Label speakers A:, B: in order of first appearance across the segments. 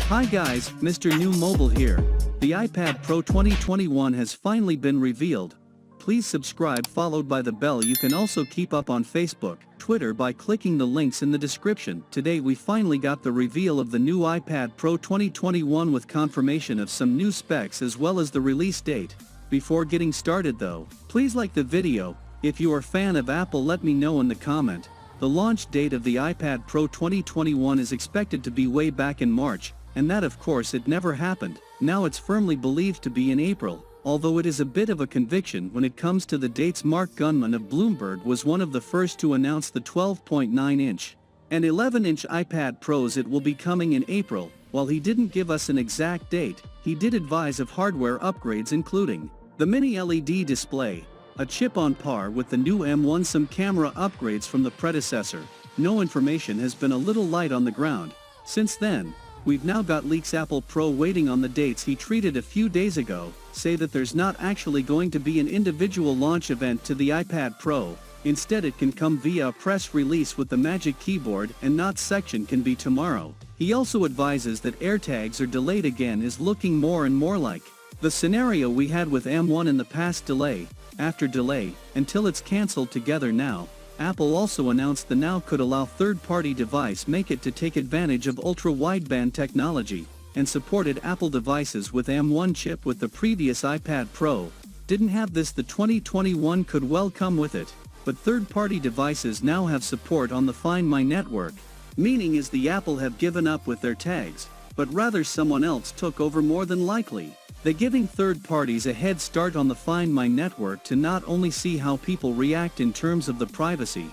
A: Hi guys, Mrnewmobile here. The iPad Pro 2021 has finally been revealed. Please subscribe followed by the bell. You can also keep up on Facebook, Twitter by clicking the links in the description. Today we finally got the reveal of the new iPad Pro 2021 with confirmation of some new specs as well as the release date. Before getting started though, please like the video. If you are a fan of Apple, let me know in the comment. The launch date of the iPad Pro 2021 is expected to be way back in March, and that of course it never happened. Now it's firmly believed to be in April, although it is a bit of a conviction when it comes to the dates. Mark Gurman of Bloomberg was one of the first to announce the 12.9-inch and 11-inch iPad Pros. It will be coming in April. While he didn't give us an exact date, he did advise of hardware upgrades including the mini LED display, a chip on par with the new M1, some camera upgrades from the predecessor. No information has been a little light on the ground. Since then, we've now got leaks. Apple Pro waiting on the dates he tweeted a few days ago, say that there's not actually going to be an individual launch event to the iPad Pro. Instead it can come via a press release with the Magic Keyboard and Not section can be tomorrow. He also advises that AirTags are delayed again is looking more and more like the scenario we had with M1 in the past, delay after delay, until it's cancelled together now. Apple also announced the Now could allow third-party device make it to take advantage of ultra-wideband technology, and supported Apple devices with M1 chip with the previous iPad Pro. Didn't have this. The 2021 could well come with it, but third-party devices now have support on the Find My network. Meaning is the Apple have given up with their tags, but rather someone else took over more than likely. They're giving third parties a head start on the Find My network to not only see how people react in terms of the privacy,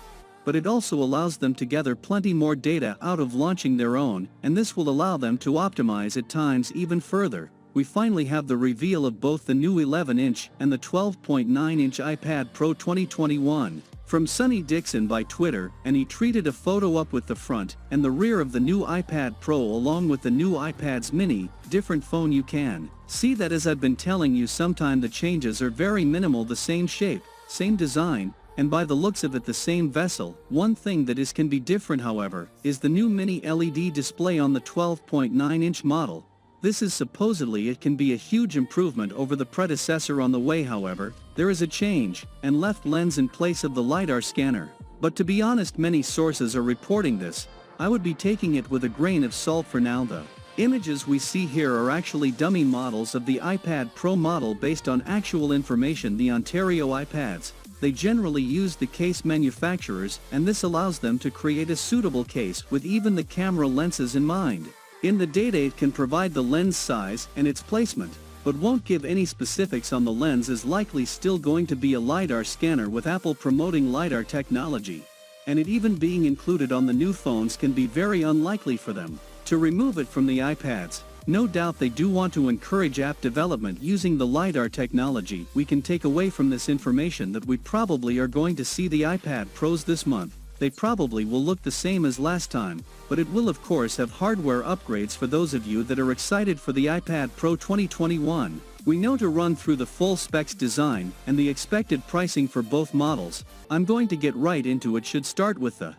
A: but it also allows them to gather plenty more data out of launching their own, and this will allow them to optimize at times even further. We finally have the reveal of both the new 11-inch and the 12.9-inch iPad Pro 2021. From Sonny Dixon by Twitter, and he tweeted a photo up with the front and the rear of the new iPad Pro along with the new iPad's mini, different phone. You can see that, as I've been telling you sometime, the changes are very minimal, the same shape, same design, and by the looks of it the same vessel. One thing that can be different however, is the new mini LED display on the 12.9-inch model. This is supposedly it can be a huge improvement over the predecessor. On the way however, there is a change, and left lens in place of the LiDAR scanner. But to be honest, many sources are reporting this. I would be taking it with a grain of salt for now though. Images we see here are actually dummy models of the iPad Pro model based on actual information. The Ontario iPads, they generally use the case manufacturers, and this allows them to create a suitable case with even the camera lenses in mind. In the data it can provide the lens size and its placement, but won't give any specifics on the lens. Is likely still going to be a LiDAR scanner, with Apple promoting LiDAR technology, and it even being included on the new phones can be very unlikely for them to remove it from the iPads. No doubt they do want to encourage app development using the LiDAR technology. We can take away from this information that we probably are going to see the iPad Pros this month. They probably will look the same as last time, but it will of course have hardware upgrades. For those of you that are excited for the iPad Pro 2021, we know to run through the full specs, design, and the expected pricing for both models. I'm going to get right into it. Should start with the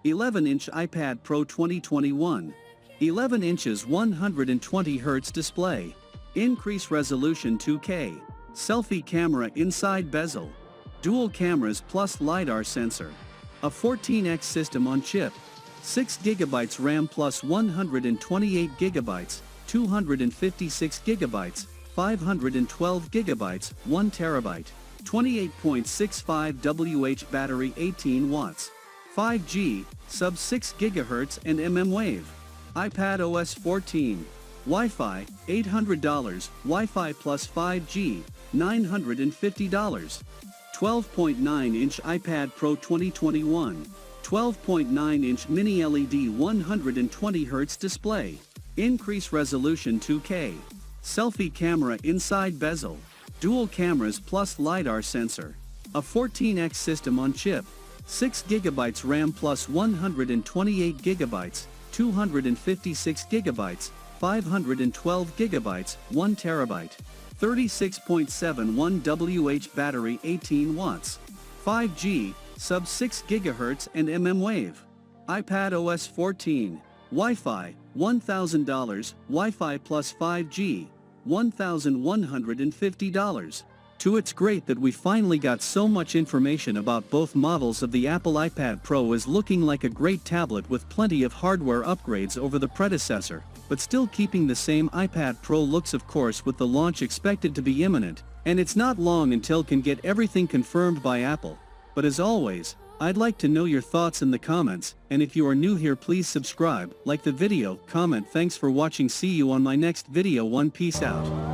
A: 11-inch iPad Pro 2021. 11 inches 120Hz display. Increase resolution 2K. Selfie camera inside bezel. Dual cameras plus LiDAR sensor. A 14x system on chip. 6GB RAM plus 128GB, 256GB, 512GB, 1TB. 28.65 Wh battery, 18 watts. 5G, sub 6 GHz and mmWave. iPad OS 14. Wi-Fi, $800, Wi-Fi plus 5G, $950. 12.9-inch iPad Pro 2021. 12.9-inch mini LED 120Hz display. Increase resolution 2K. Selfie camera inside bezel. Dual cameras plus LiDAR sensor. A 14x system on chip. 6GB RAM plus 128GB, 256GB, 512GB, 1TB. 36.71 Wh battery, 18 watts. 5G, sub 6 GHz and mmWave. iPad OS 14. Wi-Fi, $1,000, Wi-Fi plus 5G, $1,150. It's great that we finally got so much information about both models of the Apple iPad Pro, is looking like a great tablet with plenty of hardware upgrades over the predecessor, but still keeping the same iPad Pro looks, of course, with the launch expected to be imminent, and it's not long until can get everything confirmed by Apple. But as always, I'd like to know your thoughts in the comments, and if you are new here, please subscribe, like the video, comment. Thanks for watching. See you on my next video. Peace out.